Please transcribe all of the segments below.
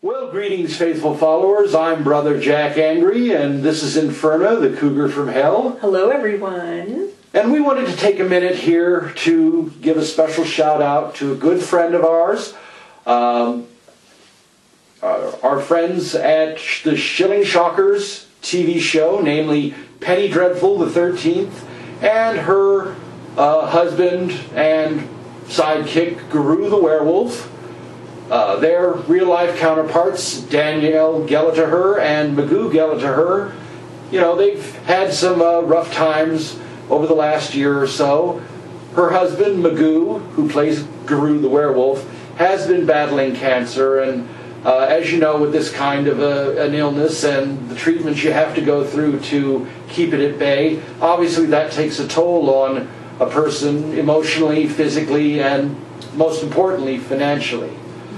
Well, greetings, faithful followers. I'm Brother Jack Angry, and this is Inferna, the cougar from hell. Hello, everyone. And we wanted to take a minute here to give a special shout out to a good friend of ours, our friends at the Shilling Shockers TV show, namely Penny Dreadful the 13th, and her husband and sidekick, Guru the Werewolf. Their real-life counterparts, Danielle Gallagher and Magoo Gallagher, you know, they've had some rough times over the last year or so. Her husband, Magoo, who plays Guru the Werewolf, has been battling cancer, and as you know, with this kind of an illness and the treatments you have to go through to keep it at bay, obviously that takes a toll on a person emotionally, physically, and most importantly, financially.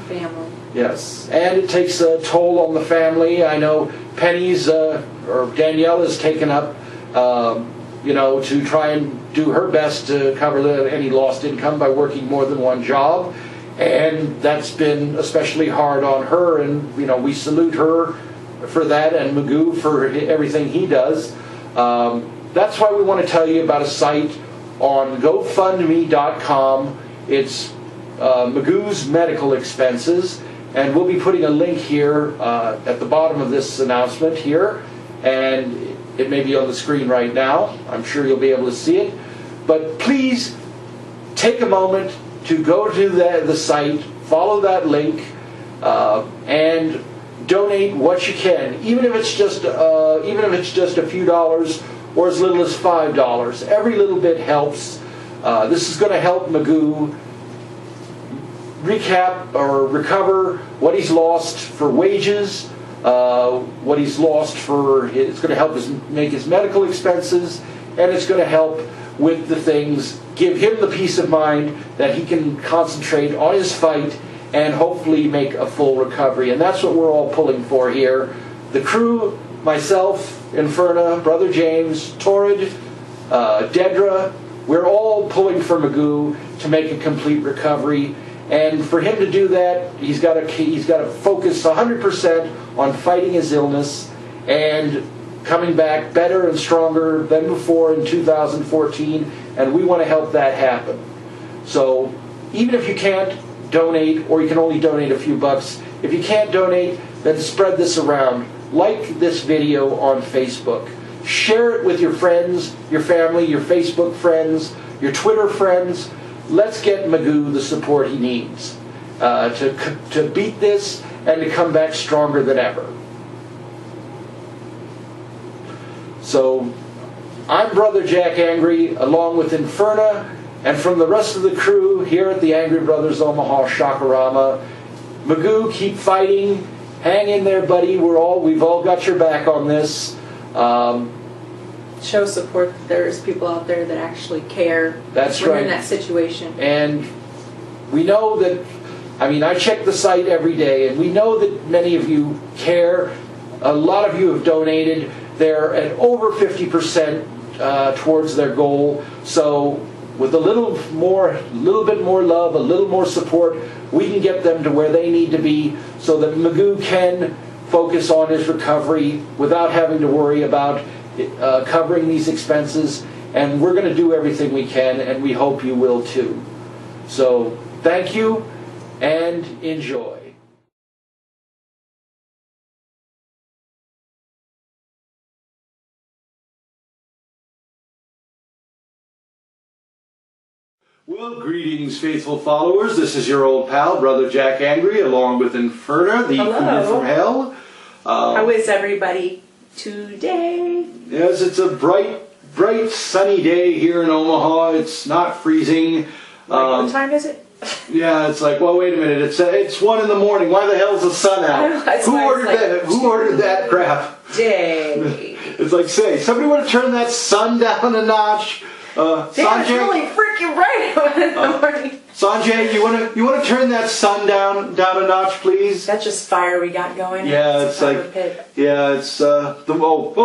Family. Yes, and it takes a toll on the family. I know Penny's, or Danielle has taken up, to try and do her best to cover any lost income by working more than one job. And that's been especially hard on her, and, we salute her for that, and Magoo for everything he does. That's why we want to tell you about a site on GoFundMe.com. It's Magoo's medical expenses, and we'll be putting a link here at the bottom of this announcement here, and it may be on the screen right now. I'm sure you'll be able to see it, but please take a moment to go to the site, follow that link, and donate what you can, even if it's just a few dollars or as little as $5. Every little bit helps. This is going to help Magoo recap or recover what he's lost for wages, what he's lost for, it's going to help make his medical expenses, and it's going to help with the things, give him the peace of mind that he can concentrate on his fight and hopefully make a full recovery. And that's what we're all pulling for here. The crew, myself, Inferna, Brother James, Torrid, Dedra, we're all pulling for Magoo to make a complete recovery. And for him to do that, he's got to focus 100% on fighting his illness and coming back better and stronger than before in 2014. And we want to help that happen. So even if you can't donate, or you can only donate a few bucks, if you can't donate, then spread this around. Like this video on Facebook. Share it with your friends, your family, your Facebook friends, your Twitter friends. Let's get Magoo the support he needs to beat this and to come back stronger than ever. So, I'm Brother Jack Angry, along with Inferna, and from the rest of the crew here at the Angry Brothers Omaha Shakarama. Magoo, keep fighting. Hang in there, buddy. We've all got your back on this. Show support that there's people out there that actually care. That's when right. In that situation. And we know that, I check the site every day, and we know that many of you care. A lot of you have donated. They're at over 50% towards their goal. So with a little bit more love, a little more support, we can get them to where they need to be so that Magoo can focus on his recovery without having to worry about covering these expenses. And we're going to do everything we can, and we hope you will too. So thank you and enjoy. Well, greetings, faithful followers. This is your old pal, Brother Jack Angry, along with Inferna, the cougar from hell. How is everybody today? Yes, it's a bright, sunny day here in Omaha. It's not freezing. What time is it? Yeah, it's like, well, wait a minute. It's 1 in the morning. Why the hell's the sun out? Who ordered that crap? Day. It's like, say, somebody want to turn that sun down a notch? Damn, it's really freaking bright out in the morning. Sanjay, you want to turn that sun down a notch, please? That's just fire we got going. Yeah, it's like, look,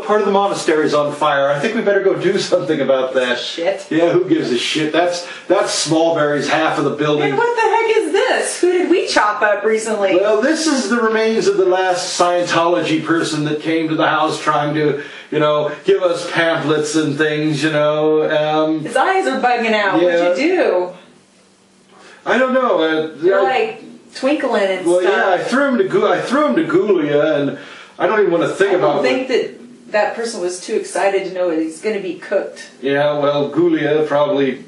part of the monastery is on fire. I think we better go do something about that. Shit. Yeah, who gives a shit? That's Smallberry's half of the building. And what the heck is this? us. Who did we chop up recently? Well, this is the remains of the last Scientology person that came to the house trying to, give us pamphlets and things, His eyes are bugging out. Yeah. What'd you do? I don't know. They're like twinkling and well, stuff. yeah, I threw him to Gulia, and I don't even want to think about I don't think that person was too excited to know that he's going to be cooked. Yeah, well, Gulia probably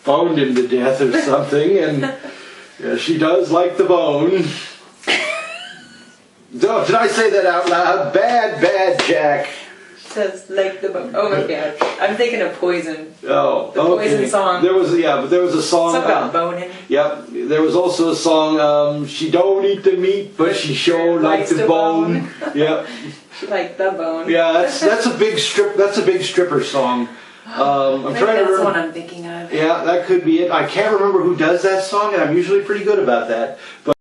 boned him to death or something, and yeah, she does like the bone. Oh, did I say that out loud? Bad, Jack. She says, like the bone. Oh my god. I'm thinking of Poison. Oh, the Poison song. There was a song. Something about boning. Yep. There was also a song. She don't eat the meat, but she sure likes the bone. Yep. She liked the bone. Yeah, that's a big strip. That's a big stripper song. I'm Maybe trying to that's remember. the one I'm thinking of. Yeah, that could be it. I can't remember who does that song, and I'm usually pretty good about that. But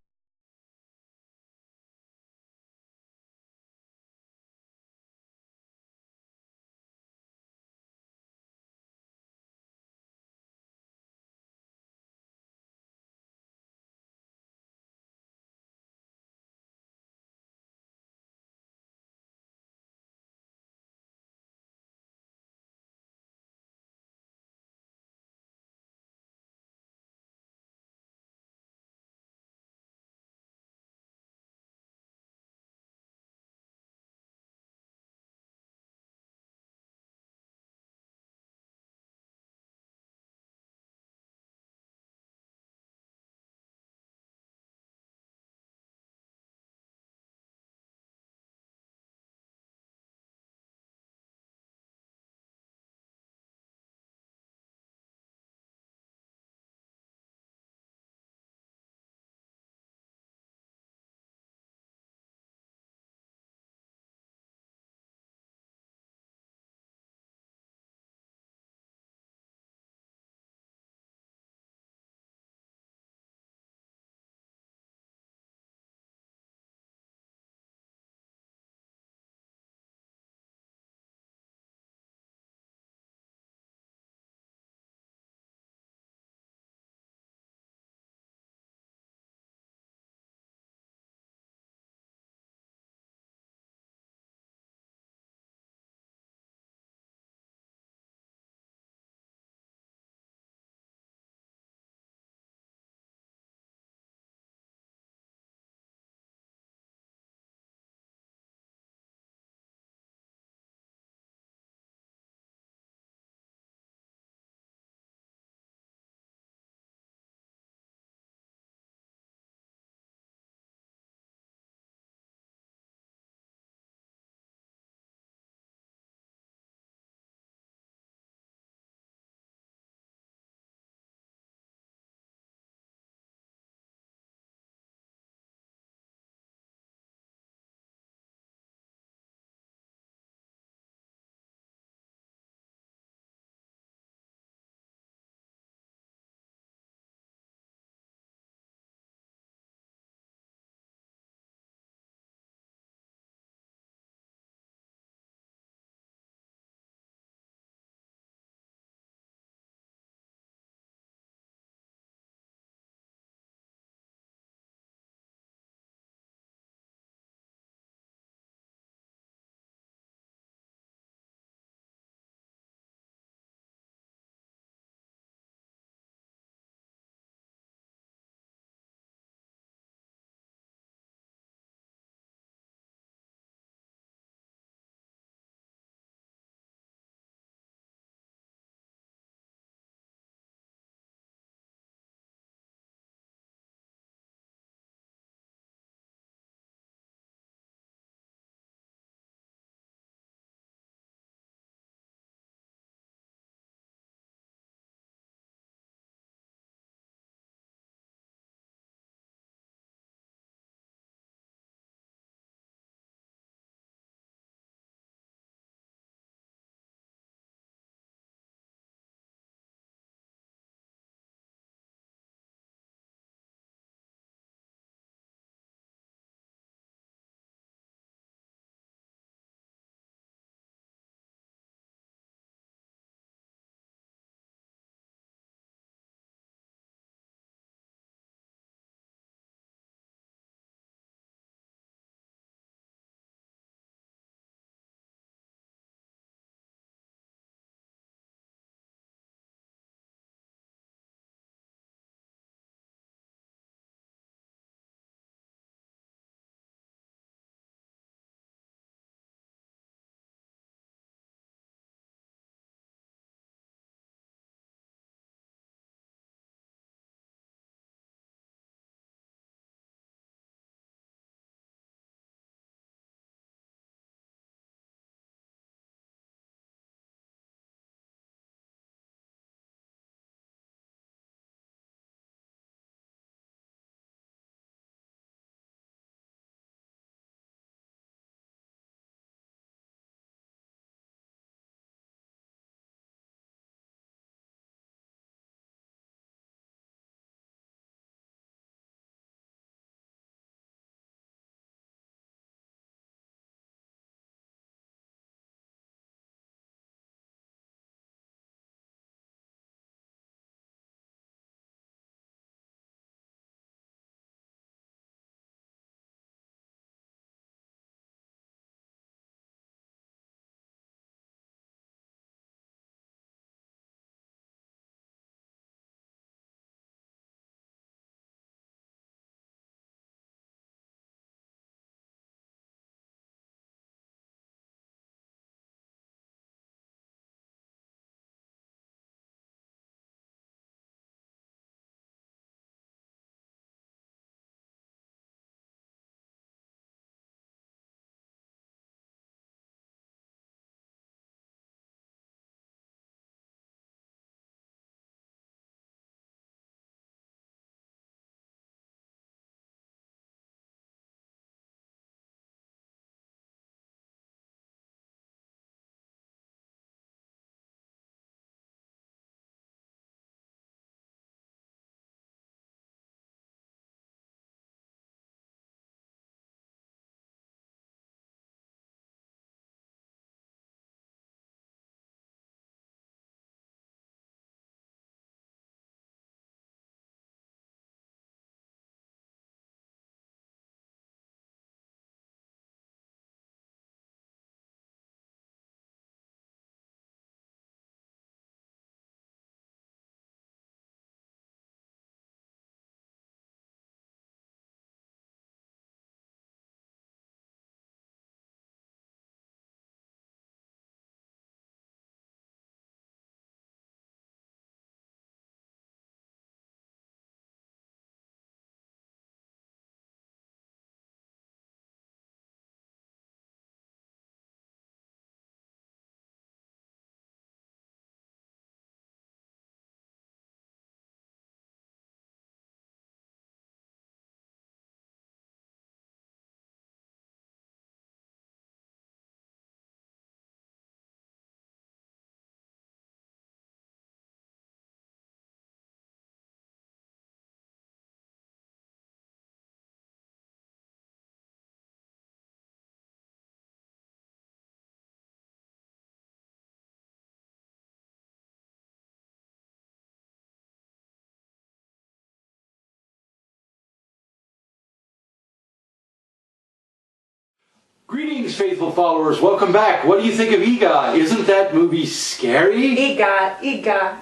Greetings, faithful followers. Welcome back. What do you think of Eegah? Isn't that movie scary? Eegah.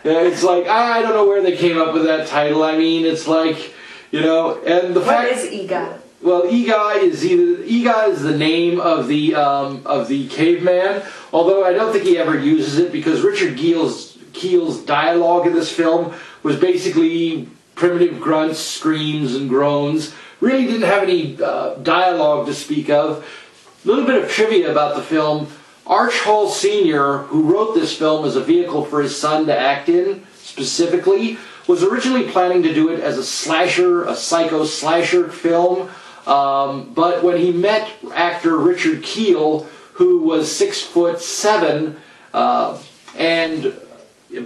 It's like, I don't know where they came up with that title. I mean, it's like, and the fact... What is Eegah? Well, Eegah is the name of the caveman, although I don't think he ever uses it because Richard Kiel's dialogue in this film was basically primitive grunts, screams, and groans. Really didn't have any dialogue to speak of. A little bit of trivia about the film. Arch Hall Sr., who wrote this film as a vehicle for his son to act in, specifically, was originally planning to do it as a psycho slasher film. But when he met actor Richard Kiel, who was 6'7", and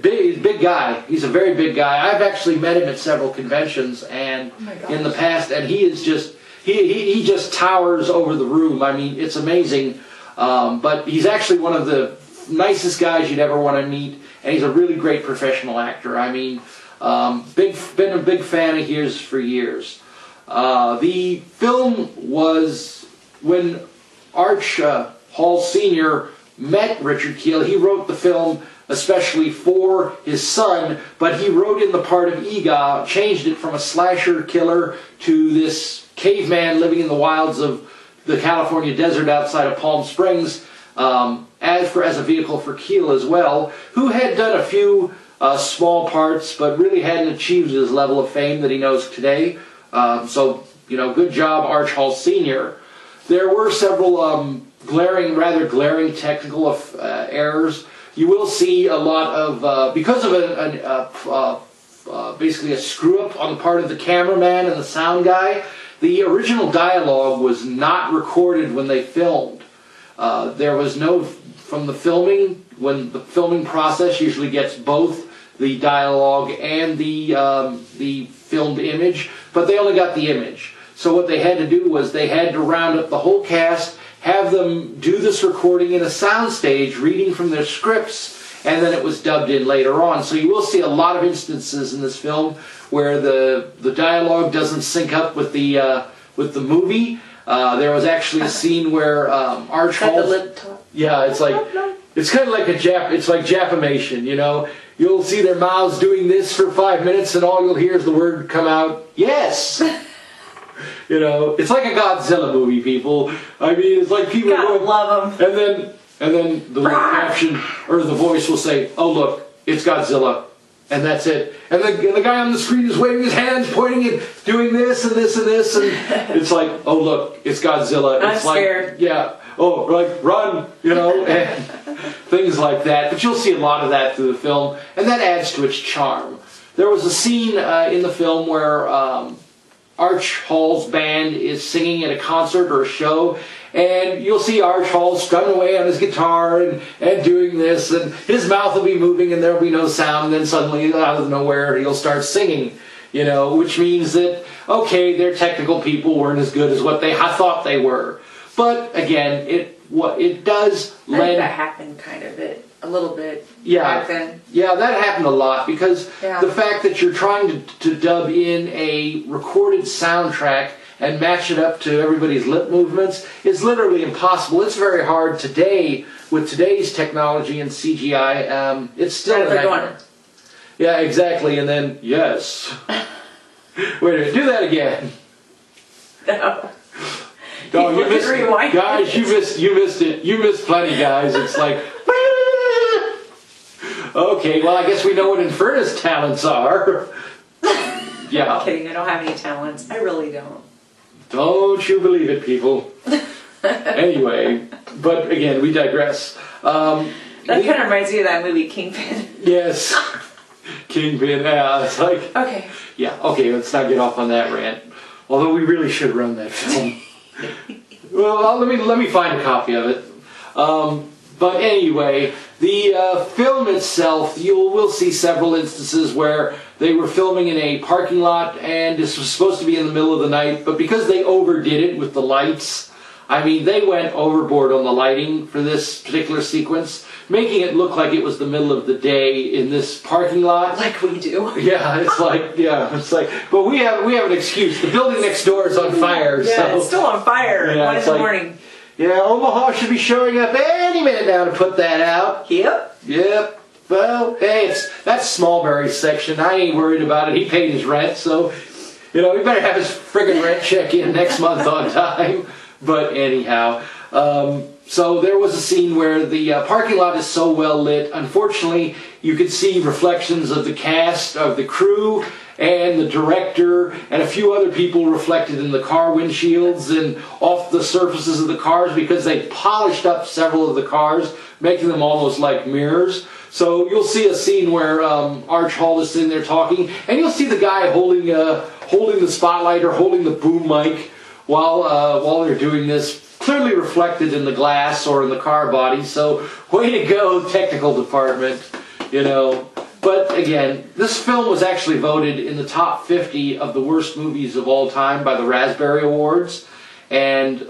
big guy. He's a very big guy. I've actually met him at several conventions and in the past, and he is just he just towers over the room. I mean, it's amazing. But he's actually one of the nicest guys you'd ever want to meet, and he's a really great professional actor. I mean, been a big fan of his for years. The film was when Arch Hall Sr. met Richard Kiel. He wrote the film especially for his son, but he wrote in the part of Eegah, changed it from a slasher killer to this caveman living in the wilds of the California desert outside of Palm Springs, as a vehicle for Kiel as well, who had done a few small parts, but really hadn't achieved his level of fame that he knows today. So, good job, Arch Hall Sr. There were several rather glaring technical errors. You will see a lot of, because of basically a screw-up on the part of the cameraman and the sound guy, the original dialogue was not recorded when they filmed. There was no, from the filming, when the filming process usually gets both the dialogue and the filmed image, but they only got the image. So what they had to do was they had to round up the whole cast, have them do this recording in a soundstage, reading from their scripts, and then it was dubbed in later on. So you will see a lot of instances in this film where the dialogue doesn't sync up with the movie. There was actually a scene where Arch Hall... Yeah, it's like... It's kind of like it's like Japimation, You'll see their mouths doing this for 5 minutes and all you'll hear is the word come out, yes! It's like a Godzilla movie, people. I mean, it's like people gotta love them. And then the little caption or the voice will say, "Oh look, it's Godzilla," and that's it. And the guy on the screen is waving his hands, pointing and doing this and this and this, and it's like, "Oh look, it's Godzilla." I'm it's like, scared. Yeah. Oh, like run, and things like that. But you'll see a lot of that through the film, and that adds to its charm. There was a scene in the film where Arch Hall's band is singing at a concert or a show, and you'll see Arch Hall strumming away on his guitar and doing this, and his mouth will be moving and there'll be no sound, and then suddenly out of nowhere he'll start singing, which means that, okay, their technical people weren't as good as what they thought they were. But again, it does lend... I think that happened kind of a little bit back then. Yeah, that happened a lot because the fact that you're trying to dub in a recorded soundtrack and match it up to everybody's lip movements is literally impossible. It's very hard today with today's technology and CGI. It's still... Yeah, exactly. And then, yes. Wait a minute, do that again. No. Oh, you missed it. Guys, you missed it. You missed plenty, guys. It's like... Okay, well, I guess we know what Inferna's talents are. Yeah. I'm kidding, I don't have any talents. I really don't. Don't you believe it, people. Anyway, but again, we digress. That kind of reminds me of that movie, Kingpin. Yes. Kingpin, yeah, it's like... Okay. Yeah, okay, let's not get off on that rant. Although we really should run that film. Well, let me find a copy of it. But anyway, the film itself, will see several instances where they were filming in a parking lot and this was supposed to be in the middle of the night, but because they overdid it with the lights, I mean, they went overboard on the lighting for this particular sequence. making it look like it was the middle of the day in this parking lot. Like we do. Yeah, it's like, but we have an excuse. The building next door is on fire. Yeah, so, it's still on fire. Yeah, 1 in the morning. Yeah, Omaha should be showing up any minute now to put that out. Yep. Yep. Well, hey, that's Smallberry's section. I ain't worried about it. He paid his rent, so, we better have his friggin' rent check in next month on time. But anyhow, so there was a scene where the parking lot is so well lit. Unfortunately, you could see reflections of the cast, of the crew, and the director, and a few other people reflected in the car windshields and off the surfaces of the cars because they polished up several of the cars, making them almost like mirrors. So you'll see a scene where Arch Hall is sitting there talking, and you'll see the guy holding the spotlight or holding the boom mic while they're doing this, clearly reflected in the glass or in the car body. So way to go, technical department, But again, this film was actually voted in the top 50 of the worst movies of all time by the Raspberry Awards. And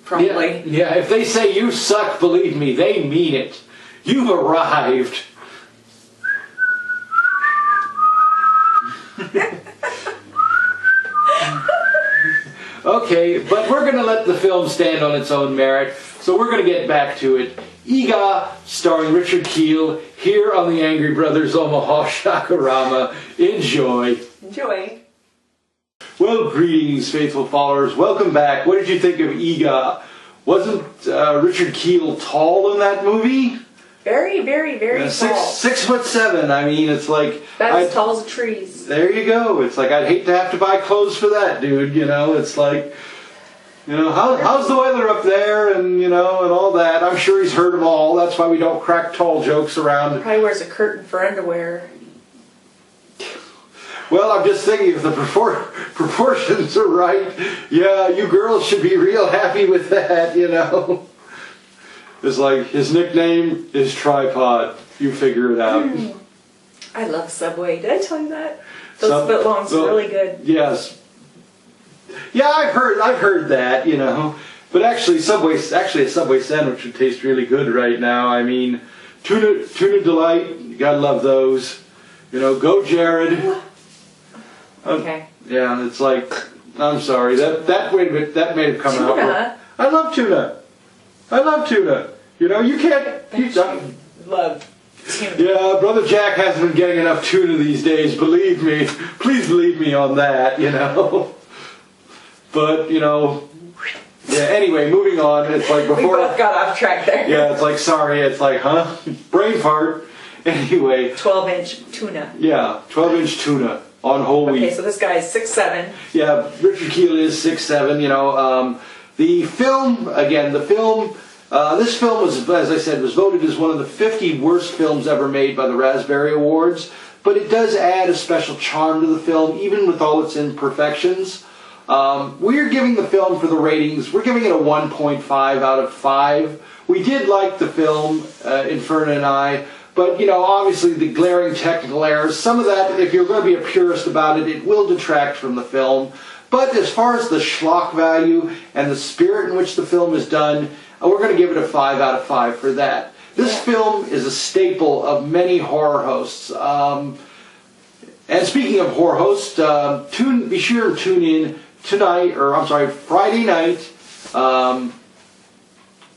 probably. Yeah, if they say you suck, believe me, they mean it. You've arrived. Okay, but we're going to let the film stand on its own merit, so we're going to get back to it. Eegah, starring Richard Kiel, here on the Angry Brothers Omaha Shakarama. Enjoy. Enjoy. Well, greetings, faithful followers. Welcome back. What did you think of Eegah? Wasn't Richard Kiel tall in that movie? Very, very, very tall. 6'7". I mean, it's like... That's as tall as the trees. There you go. It's like, I'd hate to have to buy clothes for that, dude. It's like... how's the weather up there, and and all that. I'm sure he's heard them all. That's why we don't crack tall jokes around. Probably wears a curtain for underwear. Well, I'm just thinking if the proportions are right, yeah, you girls should be real happy with that, It's like, his nickname is Tripod. You figure it out. I love Subway. Did I tell you that? Those footlongs are really good. Yes. Yeah, I've heard that, But actually, a Subway sandwich would taste really good right now. I mean, tuna delight, you gotta love those. Go Jared. Okay. Yeah, it's like, I'm sorry, that may have come out. Tuna. I love tuna. You can't. Love tuna. Yeah, Brother Jack hasn't been getting enough tuna these days. Believe me. Please believe me on that. But yeah. Anyway, moving on. It's like before. We both got off track there. Yeah, it's like sorry. It's like brain fart. Anyway. 12-inch tuna. Yeah, 12-inch tuna on whole wheat. Okay, so this guy is 6'7". Yeah, Richard Kiel is 6'7". The film again. This film was, as I said, was voted as one of the 50 worst films ever made by the Raspberry Awards. But it does add a special charm to the film, even with all its imperfections. We're giving the film for the ratings. We're giving it a 1.5 out of 5. We did like the film, Inferna and I. But, obviously the glaring technical errors, some of that, if you're going to be a purist about it, it will detract from the film. But as far as the schlock value and the spirit in which the film is done, we're going to give it a 5 out of 5 for that. This film is a staple of many horror hosts. And speaking of horror hosts, be sure to tune in Friday night.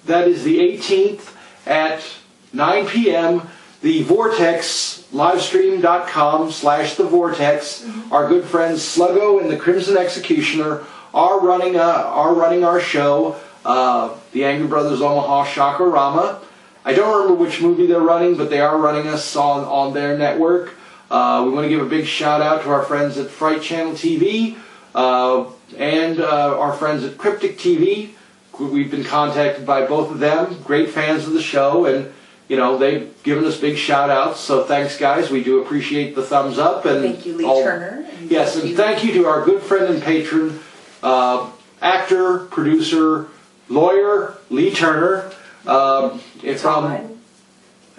That is the 18th at 9 p.m. The Vortex, livestream.com/The Vortex. Our good friends Sluggo and the Crimson Executioner are running our show, The Angry Brothers Omaha Shakarama. I don't remember which movie they're running, but they are running us on their network. We want to give a big shout out to our friends at Fright Channel TV and our friends at Cryptic TV. We've been contacted by both of them, great fans of the show, and they've given us big shout outs, so thanks guys, we do appreciate the thumbs up. And thank you, Lee Turner. Yes, and thank you to our good friend and patron, actor, producer, lawyer, Lee Turner. I'd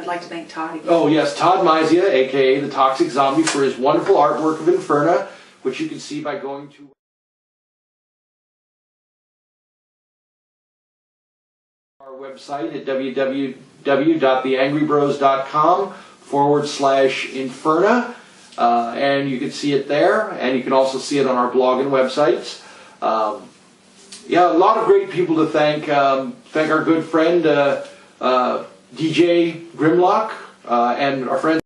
like to thank Todd again. Oh yes, Todd Mizia, aka the Toxic Zombie, for his wonderful artwork of Inferna, which you can see by going to our website at www.theangrybros.com/Inferna. And you can see it there, and you can also see it on our blog and websites. Yeah, a lot of great people to thank. Thank our good friend DJ Grimlock and our friend